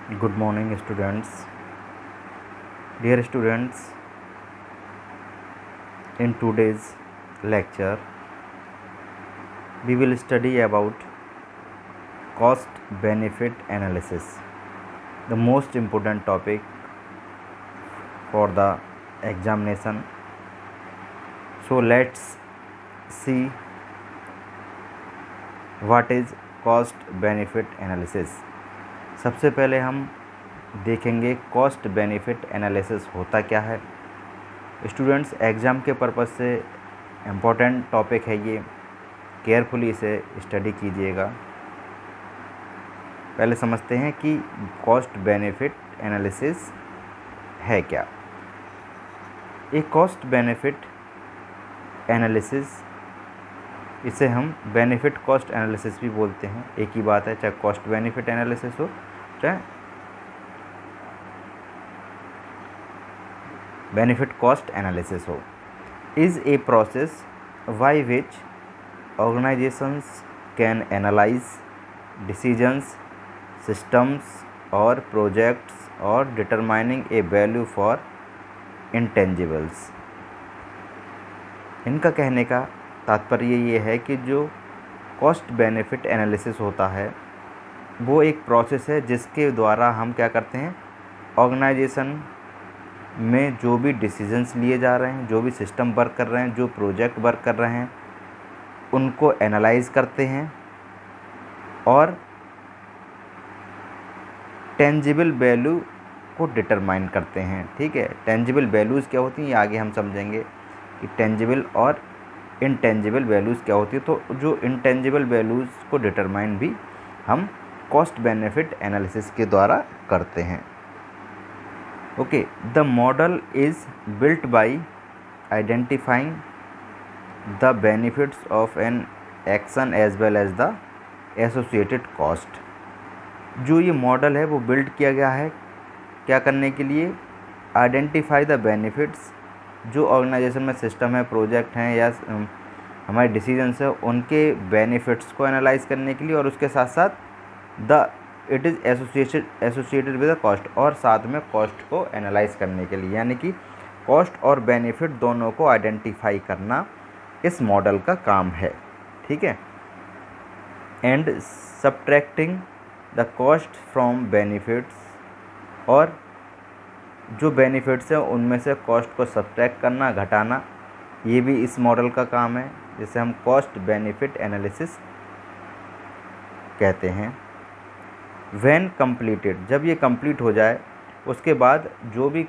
Good morning, students. Dear students, in today's lecture, we will study about cost benefit analysis, the most important topic for the examination. So, let's see what is cost benefit analysis. सबसे पहले हम देखेंगे cost benefit analysis होता क्या है। Students, exam के purpose से important topic है ये, केयरफुली इसे स्टडी कीजिएगा। पहले समझते हैं कि कॉस्ट बेनिफिट एनालिसिस है क्या। एक कॉस्ट बेनिफिट एनालिसिस, इसे हम बेनिफिट कॉस्ट एनालिसिस भी बोलते हैं, एक ही बात है, चाहे कॉस्ट बेनिफिट एनालिसिस हो चाहे बेनिफिट कॉस्ट एनालिसिस हो, is a process by which organisations can analyse decisions, systems और प्रोजेक्ट्स और determining A value for intangibles. इनका कहने का तात्पर्य ये है कि जो कॉस्ट बेनिफिट एनालिसिस होता है वो एक प्रोसेस है जिसके द्वारा हम क्या करते हैं, ऑर्गेनाइजेशन में जो भी डिसीजंस लिए जा रहे हैं, जो भी सिस्टम वर्क कर रहे हैं, जो प्रोजेक्ट वर्क कर रहे हैं, उनको एनालाइज करते हैं और टेंजिबल वैल्यू को डिटरमाइन करते हैं। ठीक है, टेंजिबल वैल्यूज़ क्या होती हैं ये आगे हम समझेंगे कि टेंजिबल और इनटेंजिबल वैल्यूज़ क्या होती है। तो जो इनटेंजिबल वैल्यूज़ को डिटरमाइन भी हम कॉस्ट बेनिफिट एनालिसिस के द्वारा करते हैं। Okay, the model is built by identifying the benefits of an action as well as the associated cost. जो ये मॉडल है वो बिल्ड किया गया है क्या करने के लिए, आइडेंटिफाई द बेनिफिट्स, जो ऑर्गेनाइजेशन में सिस्टम है, प्रोजेक्ट हैं या हमारे डिसीजंस है, उनके बेनिफिट्स को एनालाइज करने के लिए, और उसके साथ साथ it is associated with the cost, और साथ में कॉस्ट को एनालाइज करने के लिए, यानी कि कॉस्ट और बेनिफिट दोनों को आइडेंटिफाई करना इस मॉडल का काम है। ठीक है, and subtracting the cost from benefits, और जो बेनिफिट्स हैं उनमें से कॉस्ट को सब्ट्रैक्ट करना, घटाना, ये भी इस मॉडल का काम है, जिसे हम कॉस्ट बेनिफिट एनालिसिस कहते हैं। व्हेन कंप्लीटेड, जब ये कंप्लीट हो जाए उसके बाद जो भी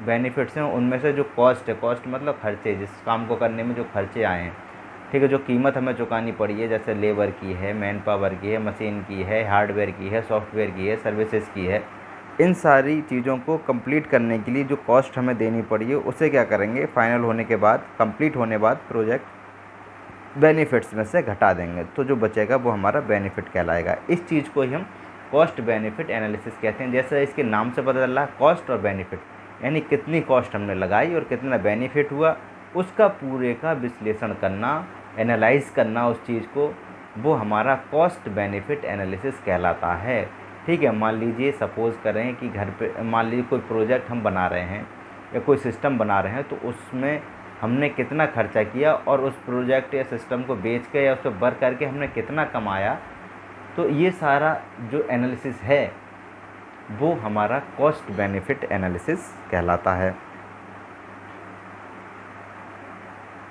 बेनिफिट्स हैं उनमें से जो कॉस्ट है, कॉस्ट मतलब खर्चे, जिस काम को करने में जो खर्चे आए हैं, ठीक है, जो कीमत हमें चुकानी पड़ी है, जैसे लेबर की है, मैन पावर की है, मशीन की है, हार्डवेयर की है, सॉफ्टवेयर की है, सर्विसेज की है, इन सारी चीज़ों को कंप्लीट करने के लिए जो कॉस्ट हमें देनी पड़ी है उसे क्या करेंगे, फाइनल होने के बाद, कंप्लीट होने बाद प्रोजेक्ट बेनिफिट्स में से घटा देंगे, तो जो बचेगा वो हमारा बेनिफिट कहलाएगा। इस चीज़ को ही हम कॉस्ट बेनिफिट एनालिसिस कहते हैं। जैसे इसके नाम से पता चल रहा है, कॉस्ट और बेनिफिट, यानी कितनी कॉस्ट हमने लगाई और कितना बेनिफिट हुआ, उसका पूरे का विश्लेषण करना, एनालाइज करना उस चीज़ को, वो हमारा कॉस्ट बेनिफिट एनालिसिस कहलाता है। ठीक है, मान लीजिए सपोज़ करें कि घर पे, मान लीजिए कोई प्रोजेक्ट हम बना रहे हैं या कोई सिस्टम बना रहे हैं, तो उसमें हमने कितना खर्चा किया और उस प्रोजेक्ट या सिस्टम को बेच के या उस पर वर्क करके हमने कितना कमाया, तो ये सारा जो एनालिसिस है वो हमारा कॉस्ट बेनिफिट एनालिसिस कहलाता है।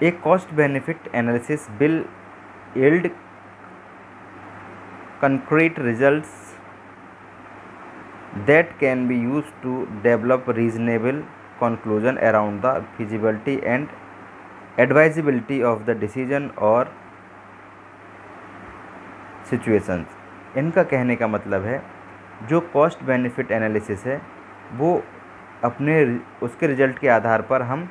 एक cost benefit analysis will yield concrete results that can be used to develop reasonable conclusion around the feasibility and advisability of the decision or situations। इनका कहने का मतलब है जो कॉस्ट बेनिफिट एनालिसिस है वो अपने उसके रिजल्ट के आधार पर हम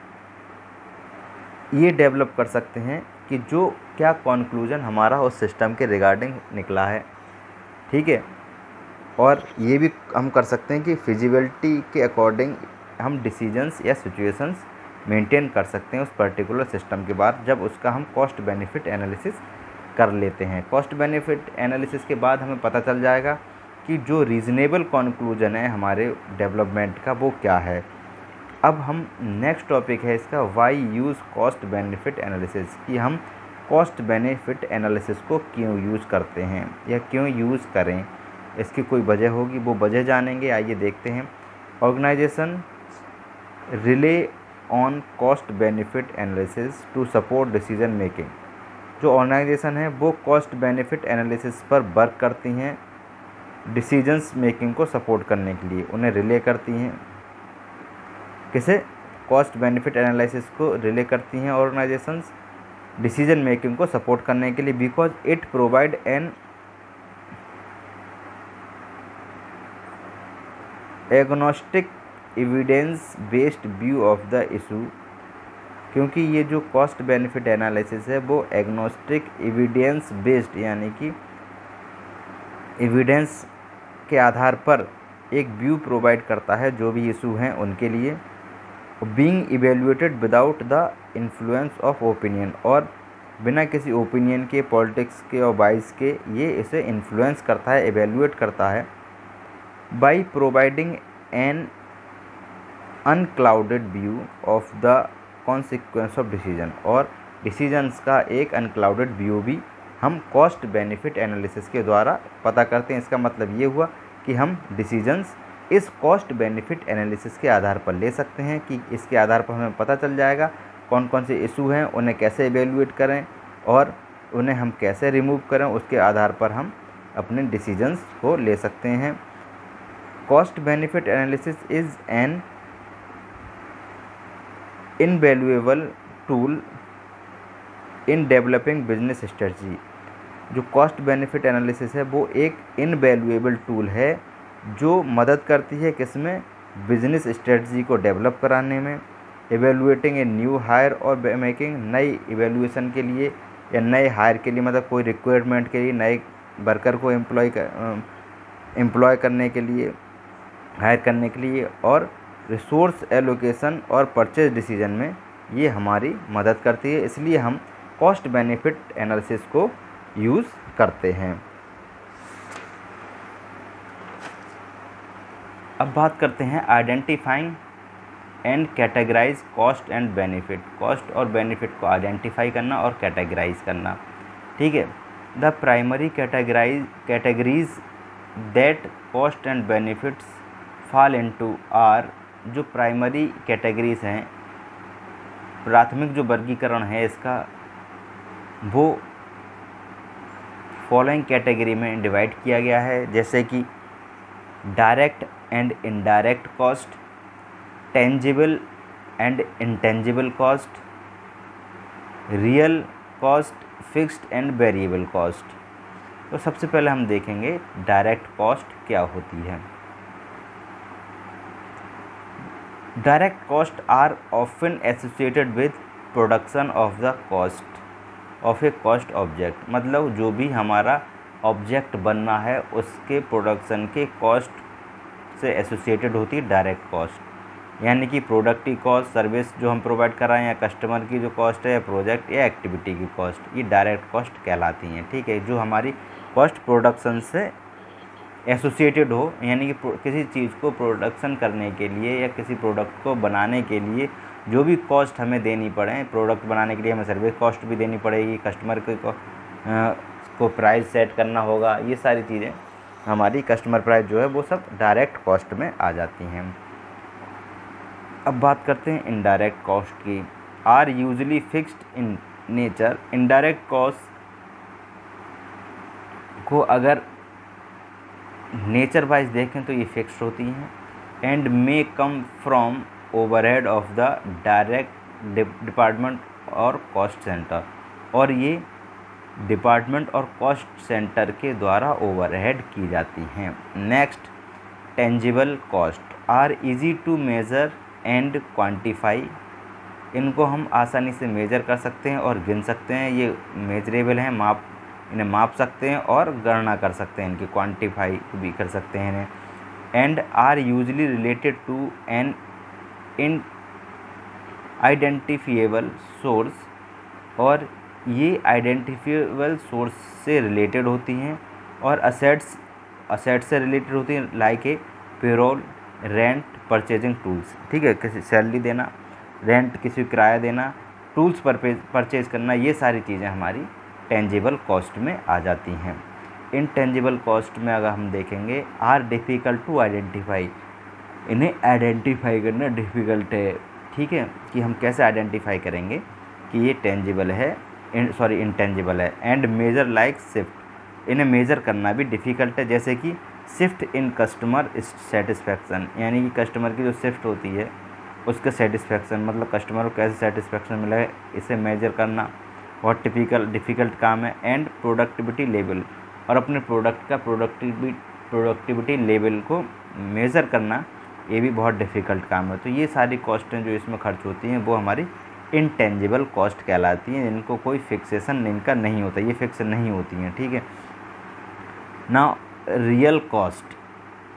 ये डेवलप कर सकते हैं कि जो क्या कॉन्क्लूज़न हमारा उस सिस्टम के रिगार्डिंग निकला है। ठीक है, और ये भी हम कर सकते हैं कि फिजिबिलिटी के अकॉर्डिंग हम डिसीजंस या सिचुएशंस मेंटेन कर सकते हैं उस पर्टिकुलर सिस्टम के बाद, जब उसका हम कॉस्ट बेनिफिट एनालिसिस कर लेते हैं। कॉस्ट बेनिफिट एनालिसिस के बाद हमें पता चल जाएगा कि जो रीज़नेबल कंक्लूजन है हमारे डेवलपमेंट का वो क्या है। अब हम नेक्स्ट टॉपिक है इसका why use cost benefit analysis, कि हम कॉस्ट बेनिफिट एनालिसिस को क्यों यूज़ करते हैं या क्यों यूज़ करें, इसकी कोई वजह होगी, वो वजह जानेंगे। आइए देखते हैं। Organization rely on cost benefit analysis to support decision making. जो ऑर्गेनाइजेशन है वो कॉस्ट बेनिफिट एनालिसिस पर वर्क करती हैं डिसीजंस मेकिंग को सपोर्ट करने के लिए, उन्हें रिले करती हैं। किसे? कॉस्ट बेनिफिट एनालिसिस को रिले करती हैं ऑर्गेनाइजेशंस डिसीजन मेकिंग को सपोर्ट करने के लिए, because it provide an agnostic evidence based view of the issue. क्योंकि ये जो कॉस्ट बेनिफिट एनालिसिस है वो एग्नोस्टिक एविडेंस बेस्ड, यानी कि एविडेंस के आधार पर एक व्यू प्रोवाइड करता है जो भी इशू हैं उनके लिए, being evaluated without the influence of opinion, और बिना किसी ओपिनियन के, पॉलिटिक्स के और बाइस के ये इसे इन्फ्लुएंस करता है, एवेल्युएट करता है। By providing an unclouded view of the consequence of decision, और डिसीजंस का एक अनक्लाउडेड व्यू भी हम कॉस्ट बेनिफिट एनालिसिस के द्वारा पता करते हैं। इसका मतलब ये हुआ कि हम डिसीजंस इस कॉस्ट बेनिफिट एनालिसिस के आधार पर ले सकते हैं, कि इसके आधार पर हमें पता चल जाएगा कौन कौन से इशू हैं, उन्हें कैसे एवेल्युएट करें और उन्हें हम कैसे रिमूव करें, उसके आधार पर हम अपने डिसीजंस को ले सकते हैं। Cost benefit analysis is an invaluable tool in developing business strategy. जो कॉस्ट बेनिफिट एनालिसिस है वो एक इनवैल्यूएबल टूल है जो मदद करती है किसमें? बिजनेस स्ट्रेटजी को डेवलप कराने में। एवेल्युएटिंग ए न्यू हायर और मेकिंग, नई इवेल्युएशन के लिए या नए हायर के लिए, मतलब कोई रिक्वायरमेंट के लिए, नए वर्कर को एम्प्लॉय करने के लिए, हायर करने के लिए, और रिसोर्स एलोकेशन और परचेज डिसीजन में ये हमारी मदद करती है। इसलिए हम कॉस्ट बेनिफिट एनालिसिस को यूज़ करते हैं। अब बात करते हैं identifying and categorize cost and benefit. Cost और बेनिफिट को आइडेंटिफाई करना और कैटेगराइज करना, ठीक है। The primary categories that cost and benefits fall into are, जो प्राइमरी कैटेगरीज हैं, प्राथमिक जो वर्गीकरण है इसका, वो फॉलोइंग कैटेगरी में डिवाइड किया गया है, जैसे कि direct and indirect cost, tangible and intangible cost, real cost, fixed and variable cost. तो सबसे पहले हम देखेंगे डायरेक्ट कॉस्ट क्या होती है। Direct cost are often associated with production of the cost of a cost object, मतलब जो भी हमारा ऑब्जेक्ट बनना है उसके प्रोडक्शन के कॉस्ट से एसोसिएटेड होती है डायरेक्ट कॉस्ट। यानी कि प्रोडक्ट की कॉस्ट, सर्विस जो हम प्रोवाइड कर रहे हैं, या कस्टमर की जो कॉस्ट है, या प्रोजेक्ट या एक्टिविटी की कॉस्ट, ये डायरेक्ट कॉस्ट कहलाती हैं, ठीक है। जो हमारी कॉस्ट प्रोडक्शन से एसोसिएटेड हो, यानी कि किसी चीज़ को प्रोडक्शन करने के लिए या किसी प्रोडक्ट को बनाने के लिए जो भी कॉस्ट हमें देनी पड़े, प्रोडक्ट बनाने के लिए हमें सर्विस कॉस्ट भी देनी पड़ेगी, कस्टमर को प्राइस सेट करना होगा, ये सारी चीज़ें हमारी कस्टमर प्राइस जो है वो सब डायरेक्ट कॉस्ट में आ जाती हैं। अब बात करते हैं इनडायरेक्ट कॉस्ट की। Are usually fixed in nature, indirect cost को अगर नेचर वाइज देखें तो ये फिक्स्ड होती हैं, and may come from overhead of the direct department और कॉस्ट सेंटर, और ये डिपार्टमेंट और कॉस्ट सेंटर के द्वारा ओवरहेड की जाती हैं। Next, tangible cost are easy to measure and quantify, इनको हम आसानी से मेज़र कर सकते हैं और गिन सकते हैं, ये मेजरेबल हैं, इन्हें माप सकते हैं और गणना कर सकते हैं, इनकी क्वांटिफाई भी कर सकते हैं इन्हें। And are usually related to an in identifiable source, और ये आइडेंटिफिएबल सोर्स से रिलेटेड होती हैं, और असेट्स असेट से रिलेटेड होती हैं, like a payroll, rent, purchasing tools, ठीक है, किसी सैलरी देना, रेंट किसी को किराया देना, टूल्स परचेज करना, ये सारी चीज़ें हमारी टेंजिबल कॉस्ट में आ जाती हैं। इनटेंजिबल कॉस्ट में अगर हम देखेंगे, आर डिफ़िकल्ट टू आइडेंटिफाई, इन्हें आइडेंटिफाई करना डिफ़िकल्ट है, ठीक है, कि हम कैसे आइडेंटिफाई करेंगे कि ये टेंजिबल है, इनटेंजिबल है। एंड मेजर लाइक शिफ्ट, इन्हें मेज़र करना भी डिफ़िकल्ट है, जैसे कि शिफ्ट इन कस्टमर सेटिस्फैक्शन, यानी कि कस्टमर की जो शिफ्ट होती है उसके सेटिस्फैक्शन, मतलब कस्टमर को कैसे सेटिस्फैक्शन मिला है, इसे मेजर करना बहुत डिफ़िकल्ट काम है। एंड प्रोडक्टिविटी लेवल, और अपने प्रोडक्ट का प्रोडक्टिविटी लेवल को मेज़र करना, ये भी बहुत डिफ़िकल्ट काम है। तो ये सारी कॉस्टें जो इसमें खर्च होती हैं वो हमारी इनटेंजिबल कॉस्ट कहलाती हैं, इनको कोई फिक्सेशन इनका नहीं होता, ये फिक्स नहीं होती हैं, ठीक है। Now real cost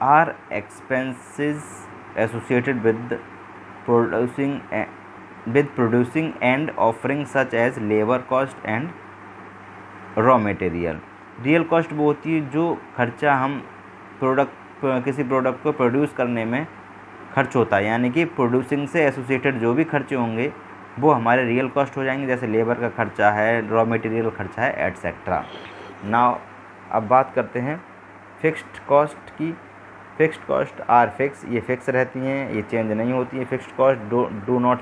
are expenses associated with producing and offering such as labour cost and raw material. Real cost वो होती है जो खर्चा हम किसी प्रोडक्ट को प्रोड्यूस करने में खर्च होता है, यानी कि प्रोड्यूसिंग से एसोसिएटेड जो भी खर्चे होंगे वो हमारे रियल कॉस्ट हो जाएंगे, जैसे लेबर का खर्चा है, रॉ मटेरियल खर्चा है, एट्सेट्रा। नाउ अब बात करते हैं फिक्स्ड कॉस्ट की। फिक्स्ड कॉस्ट आर फिक्स, ये फिक्स रहती हैं, ये चेंज नहीं होती हैं। फिक्स्ड कॉस्ट डोंट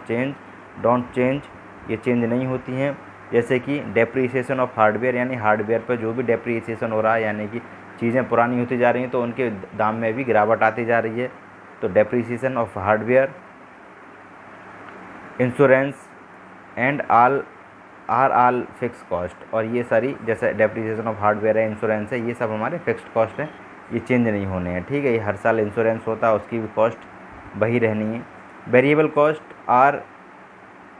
चेंज, ये चेंज नहीं होती हैं। जैसे कि डेप्रीसिएशन ऑफ हार्डवेयर, यानी हार्डवेयर पर जो भी डेप्रीसिएशन हो रहा है, यानी कि चीज़ें पुरानी होती जा रही हैं तो उनके दाम में भी गिरावट आती जा रही है, तो depreciation of hardware. Insurance and all fix cost, और ये सारी जैसे डेप्रीसिएशन ऑफ हार्डवेयर है, इंश्योरेंस है, ये सब हमारे फिक्स्ड कॉस्ट हैं, ये चेंज नहीं होने हैं, ठीक है। ये हर साल इंश्योरेंस होता है, उसकी भी कॉस्ट वही रहनी है। वेरिएबल कॉस्ट आर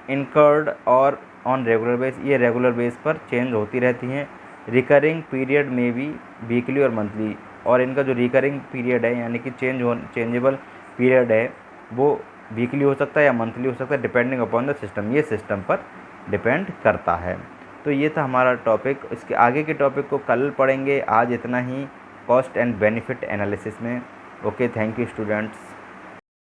इनकर्ड और ऑन रेगुलर बेस, ये रेगुलर बेस पर चेंज होती रहती हैं। रिकरिंग पीरियड में भी वीकली और मंथली, और इनका जो रिकरिंग पीरियड है यानी कि चेंजेबल पीरियड है वो वीकली हो सकता है या मंथली हो सकता है, डिपेंडिंग अपॉन द सिस्टम, ये सिस्टम पर डिपेंड करता है। तो ये था हमारा टॉपिक, इसके आगे के टॉपिक को कल पढ़ेंगे। आज इतना ही कॉस्ट एंड बेनिफिट एनालिसिस में। Okay, thank you students.